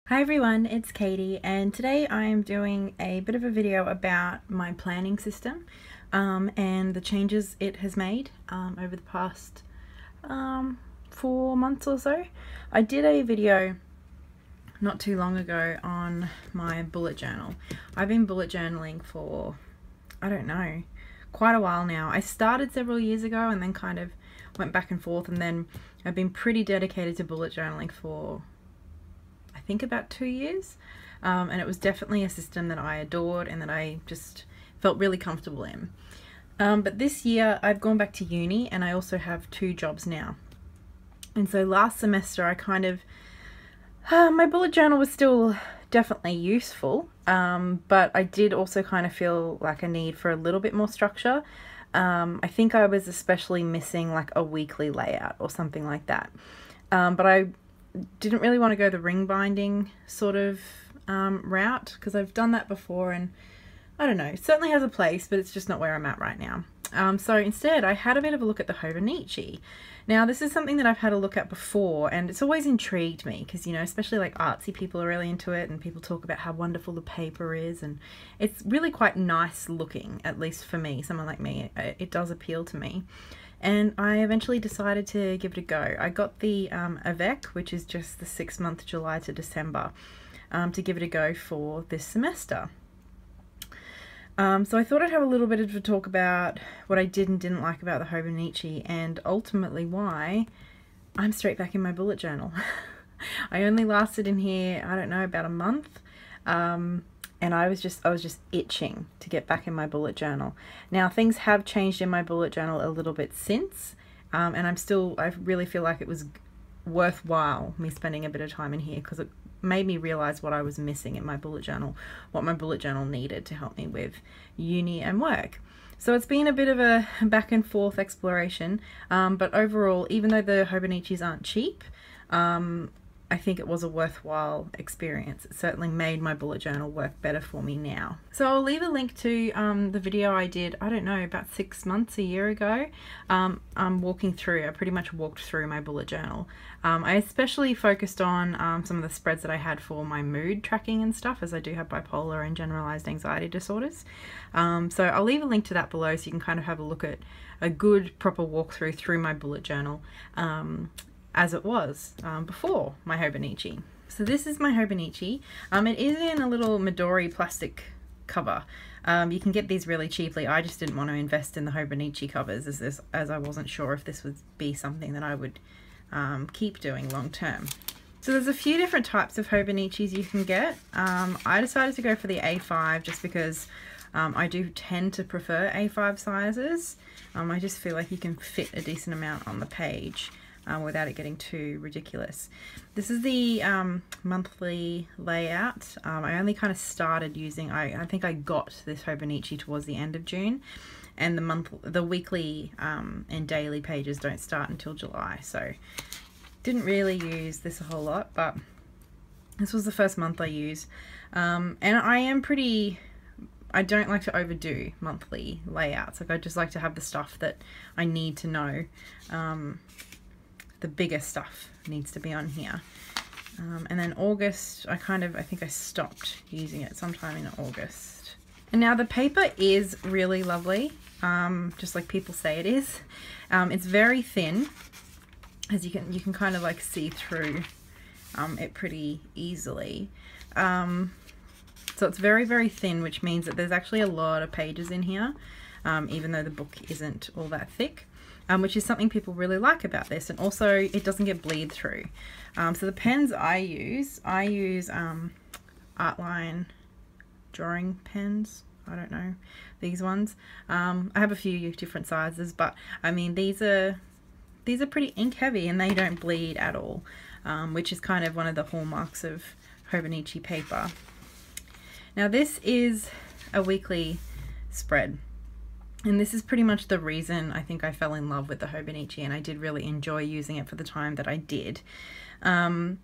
Hi everyone, it's Katie, and today I'm doing a bit of a video about my planning system and the changes it has made over the past 4 months or so. I did a video not too long ago on my bullet journal. I've been bullet journaling for, I don't know, quite a while now. I started several years ago and then kind of went back and forth, and then I've been pretty dedicated to bullet journaling for I think about 2 years, and it was definitely a system that I adored and that I just felt really comfortable in. But this year I've gone back to uni and I also have 2 jobs now. And so last semester I kind of, my bullet journal was still definitely useful, but I did also kind of feel like a need for a little bit more structure. I think I was especially missing like a weekly layout or something like that. But I didn't really want to go the ring binding sort of route, because I've done that before and I don't know, it certainly has a place, but it's just not where I'm at right now. So instead I had a bit of a look at the Hobonichi. Now this is something that I've had a look at before, and it's always intrigued me because, you know, especially like artsy people are really into it, and people talk about how wonderful the paper is, and it's really quite nice looking, at least for me, someone like me. It does appeal to me. And I eventually decided to give it a go. I got the Avec, which is just the 6-month July to December, to give it a go for this semester. So I thought I'd have a little bit of a talk about what I did and didn't like about the Hobonichi, and ultimately why I'm straight back in my bullet journal. I only lasted in here, I don't know, about a month. And I was just itching to get back in my bullet journal. Now things have changed in my bullet journal a little bit since, and I really feel like it was worthwhile me spending a bit of time in here, because it made me realize what I was missing in my bullet journal, what my bullet journal needed to help me with uni and work. So it's been a bit of a back and forth exploration, but overall, even though the Hobonichis aren't cheap, I think it was a worthwhile experience. It certainly made my bullet journal work better for me now. So I'll leave a link to the video I did, I don't know, about 6 months, a year ago. I'm walking through, I pretty much walked through my bullet journal. I especially focused on some of the spreads that I had for my mood tracking and stuff, as I do have bipolar and generalized anxiety disorders. So I'll leave a link to that below so you can kind of have a look at a good proper walkthrough through my bullet journal. As it was before my Hobonichi. So this is my Hobonichi. It is in a little Midori plastic cover. You can get these really cheaply. I just didn't want to invest in the Hobonichi covers as I wasn't sure if this would be something that I would keep doing long term. So there's a few different types of Hobonichis you can get. I decided to go for the A5 just because I do tend to prefer A5 sizes. I just feel like you can fit a decent amount on the page without it getting too ridiculous. This is the monthly layout. I only kind of started using, I think I got this Hobonichi towards the end of June, and the weekly and daily pages don't start until July, so didn't really use this a whole lot, but this was the first month I used. And I don't like to overdo monthly layouts. Like, I just like to have the stuff that I need to know. The bigger stuff needs to be on here. And then August, I think I stopped using it sometime in August. And now the paper is really lovely, just like people say it is. It's very thin, as you can kind of like see through it pretty easily. So it's very, very thin, which means that there's actually a lot of pages in here, even though the book isn't all that thick. Which is something people really like about this, and also it doesn't get bleed through. So the pens I use Artline drawing pens. I don't know, these ones. I have a few different sizes, but I mean these are pretty ink heavy and they don't bleed at all, which is kind of one of the hallmarks of Hobonichi paper. Now this is a weekly spread. And this is pretty much the reason I think I fell in love with the Hobonichi, and I did really enjoy using it for the time that I did. I've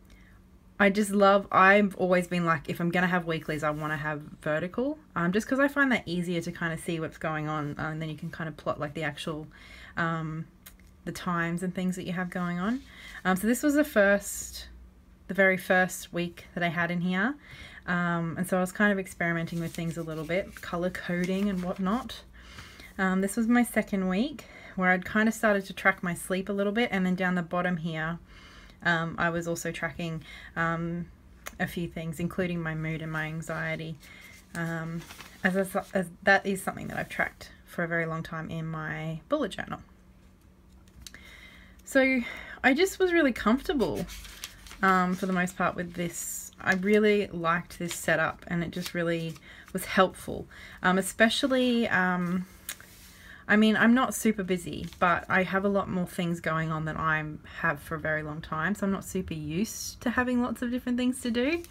always been like, if I'm going to have weeklies, I want to have vertical, just because I find that easier to kind of see what's going on, and then you can kind of plot like the actual, the times and things that you have going on. So this was the first the very first week that I had in here. And so I was kind of experimenting with things a little bit, color coding and whatnot. This was my second week where I'd kind of started to track my sleep a little bit, and then down the bottom here I was also tracking a few things, including my mood and my anxiety, as that is something that I've tracked for a very long time in my bullet journal. So I just was really comfortable for the most part with this. I really liked this setup, and it just really was helpful, especially I mean, I'm not super busy, but I have a lot more things going on than I have for a very long time, so I'm not super used to having lots of different things to do,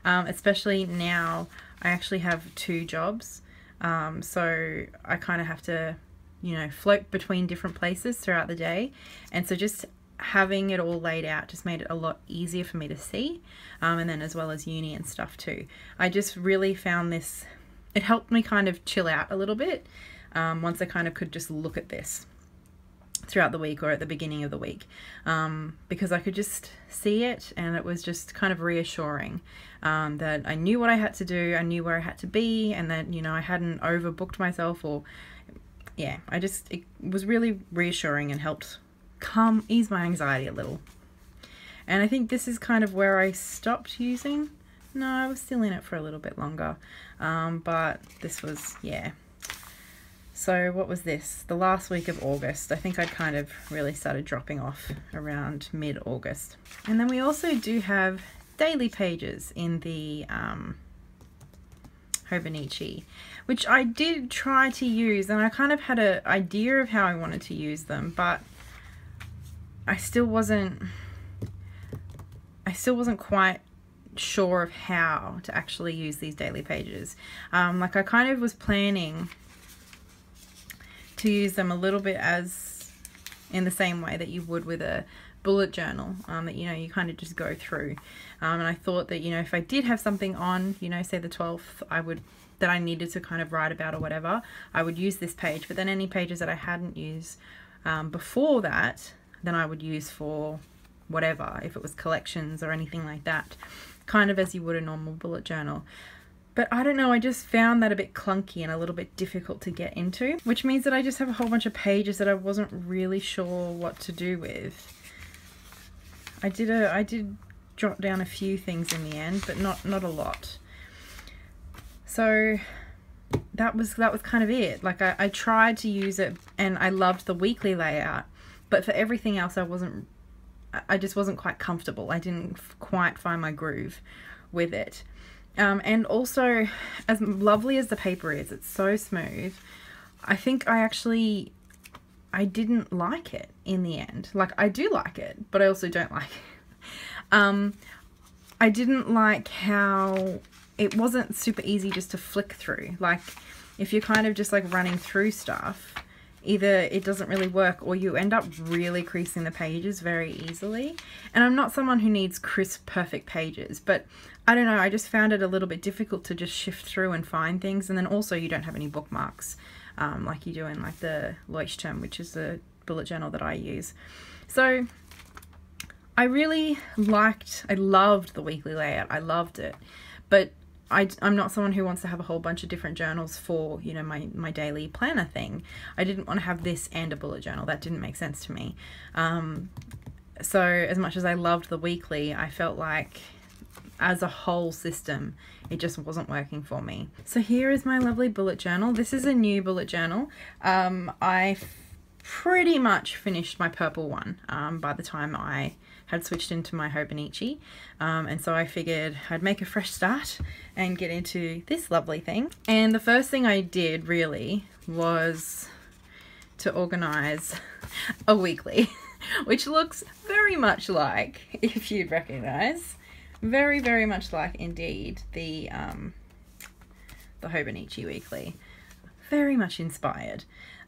especially now. I actually have 2 jobs, so I kind of have to, you know, float between different places throughout the day, and so just having it all laid out just made it a lot easier for me to see, and then as well as uni and stuff too. I just really found this, it helped me kind of chill out a little bit, once I kind of could just look at this throughout the week or at the beginning of the week, because I could just see it, and it was just kind of reassuring that I knew what I had to do, I knew where I had to be, and that, you know, I hadn't overbooked myself, or yeah, it was really reassuring and helped ease my anxiety a little. And I think this is kind of where I stopped using. No, I was still in it for a little bit longer, but this was, yeah. So what was this? The last week of August. I think I'd kind of really started dropping off around mid-August. And then we also do have daily pages in the Hobonichi, which I did try to use, and I kind of had an idea of how I wanted to use them, but I still wasn't quite sure of how to actually use these daily pages. Like I kind of was planning to use them a little bit as in the same way that you would with a bullet journal, that, you know, you kind of just go through, and I thought that, you know, if I did have something on, you know, say the 12th, that I needed to kind of write about or whatever, I would use this page, but then any pages that I hadn't used before that, then I would use for whatever, if it was collections or anything like that, kind of as you would a normal bullet journal. But I don't know, I just found that a bit clunky and a little bit difficult to get into, which means that I just have a whole bunch of pages that I wasn't really sure what to do with. I did jot down a few things in the end, but not a lot. So that was kind of it. Like I tried to use it, and I loved the weekly layout, but for everything else I just wasn't quite comfortable. I didn't quite find my groove with it. And also, as lovely as the paper is, it's so smooth, I think I didn't like it in the end. Like, I do like it, but I also don't like it. I didn't like how it wasn't super easy just to flick through. Like, if you're kind of just like running through stuff, either it doesn't really work or you end up really creasing the pages very easily. And I'm not someone who needs crisp, perfect pages, but I don't know, I just found it a little bit difficult to just shift through and find things. And then also you don't have any bookmarks like you do in like the Leuchtturm, which is the bullet journal that I use. So I loved the weekly layout. I loved it, but I'm not someone who wants to have a whole bunch of different journals for, you know, my daily planner thing. I didn't want to have this and a bullet journal. That didn't make sense to me. So as much as I loved the weekly, I felt like as a whole system, it just wasn't working for me. So here is my lovely bullet journal. This is a new bullet journal. I pretty much finished my purple one by the time I had switched into my Hobonichi, and so I figured I'd make a fresh start and get into this lovely thing. And the first thing I did really was to organize a weekly, which looks very much like, if you'd recognize, very, very much like indeed the Hobonichi weekly. Very much inspired.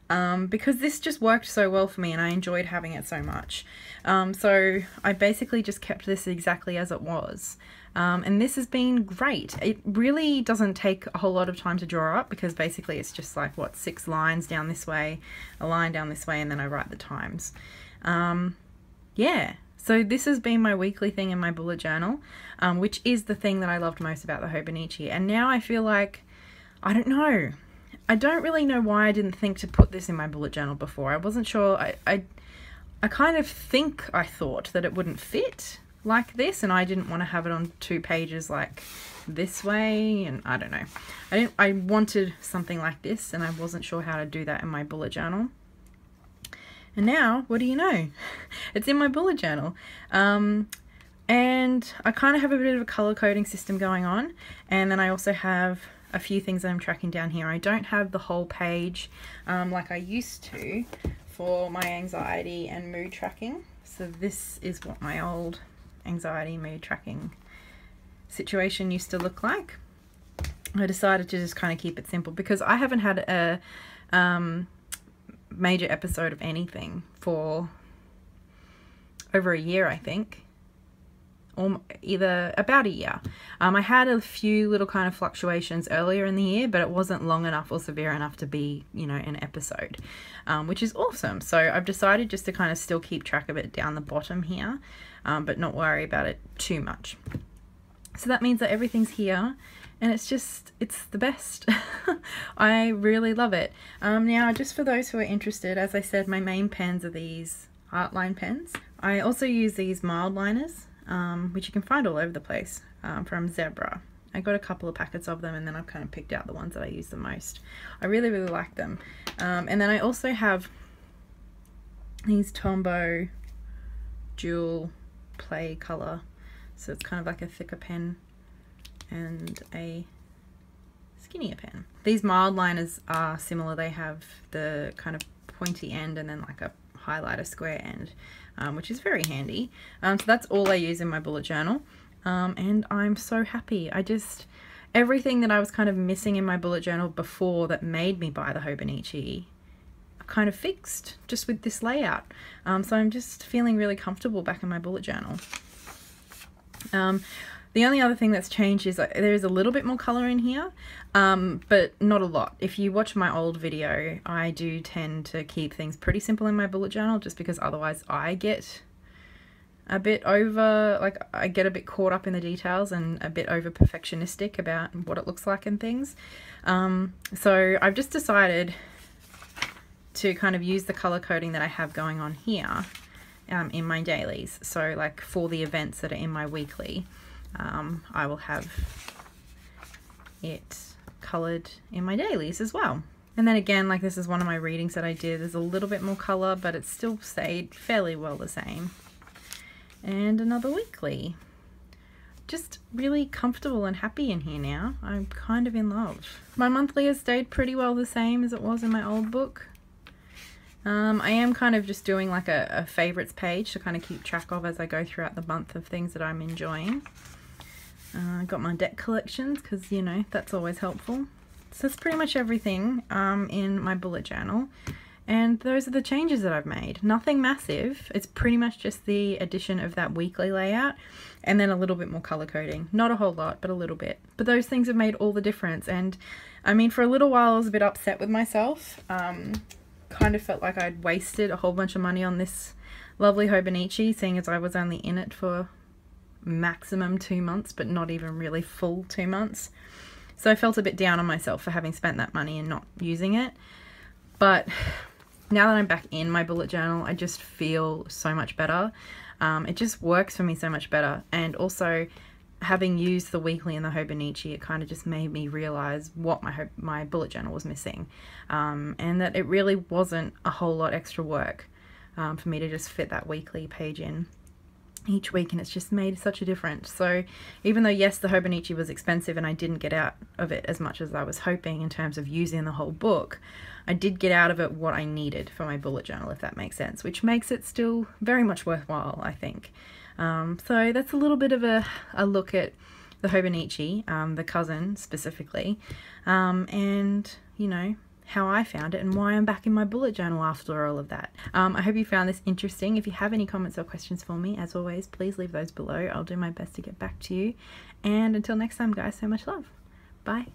Because this just worked so well for me and I enjoyed having it so much. So I basically just kept this exactly as it was. And this has been great. It really doesn't take a whole lot of time to draw up, because basically it's just like, what, 6 lines down this way, a line down this way, and then I write the times. Yeah, So this has been my weekly thing in my bullet journal, which is the thing that I loved most about the Hobonichi. And now I feel like, I don't know. I don't really know why I didn't think to put this in my bullet journal before. I wasn't sure. I kind of I thought that it wouldn't fit like this, and I didn't want to have it on 2 pages like this way, and I don't know. I wanted something like this, and I wasn't sure how to do that in my bullet journal. And now, what do you know? It's in my bullet journal. And I kind of have a bit of a color coding system going on. And then I also have a few things that I'm tracking down here. I don't have the whole page like I used to for my anxiety and mood tracking. So this is what my old anxiety mood tracking situation used to look like. I decided to just kind of keep it simple because I haven't had a major episode of anything for over a year, I think, or either about a year. I had a few little kind of fluctuations earlier in the year, but it wasn't long enough or severe enough to be, you know, an episode, which is awesome. So I've decided just to kind of still keep track of it down the bottom here, but not worry about it too much. So that means that everything's here, and it's the best. I really love it. Now, just for those who are interested, as I said, my main pens are these Artline pens. I also use these mild liners, which you can find all over the place, from Zebra. I got a couple of packets of them, and then I've kind of picked out the ones that I use the most. I really, really like them. And then I also have these Tombow dual play color. So it's kind of like a thicker pen and a skinnier pen. These mild liners are similar. They have the kind of pointy end and then like a highlighter square end, which is very handy. So that's all I use in my bullet journal, and I'm so happy. Everything that I was kind of missing in my bullet journal before that made me buy the Hobonichi, I kind of fixed just with this layout. So I'm just feeling really comfortable back in my bullet journal. The only other thing that's changed is there is a little bit more color in here, but not a lot. If you watch my old video, I do tend to keep things pretty simple in my bullet journal, just because otherwise I get a bit I get a bit caught up in the details and a bit over perfectionistic about what it looks like and things. So I've just decided to kind of use the color coding that I have going on here in my dailies. So like for the events that are in my weekly, I will have it colored in my dailies as well. And then again, like this is one of my readings that I did. There's a little bit more color, but it still stayed fairly well the same. And another weekly. Just really comfortable and happy in here now. I'm kind of in love. My monthly has stayed pretty well the same as it was in my old book. I am kind of just doing like a favorites page to kind of keep track of as I go throughout the month of things that I'm enjoying. I got my deck collections because, you know, that's always helpful. So that's pretty much everything in my bullet journal. And those are the changes that I've made. Nothing massive. It's pretty much just the addition of that weekly layout and then a little bit more color coding. Not a whole lot, but a little bit. But those things have made all the difference. And I mean, for a little while I was a bit upset with myself. Kind of felt like I'd wasted a whole bunch of money on this lovely Hobonichi, seeing as I was only in it for maximum 2 months, but not even really full 2 months. So I felt a bit down on myself for having spent that money and not using it. But now that I'm back in my bullet journal, I just feel so much better. It just works for me so much better. And also, having used the weekly and the Hobonichi, it kind of just made me realize what my bullet journal was missing, and that it really wasn't a whole lot extra work for me to just fit that weekly page in each week, and it's just made such a difference. So even though yes, the Hobonichi was expensive and I didn't get out of it as much as I was hoping in terms of using the whole book, I did get out of it what I needed for my bullet journal, if that makes sense, which makes it still very much worthwhile, I think. So that's a little bit of a look at the Hobonichi, the cousin specifically, and you know, how I found it and why I'm back in my bullet journal after all of that. I hope you found this interesting. If you have any comments or questions for me, as always, please leave those below. I'll do my best to get back to you. And until next time, guys, so much love. Bye.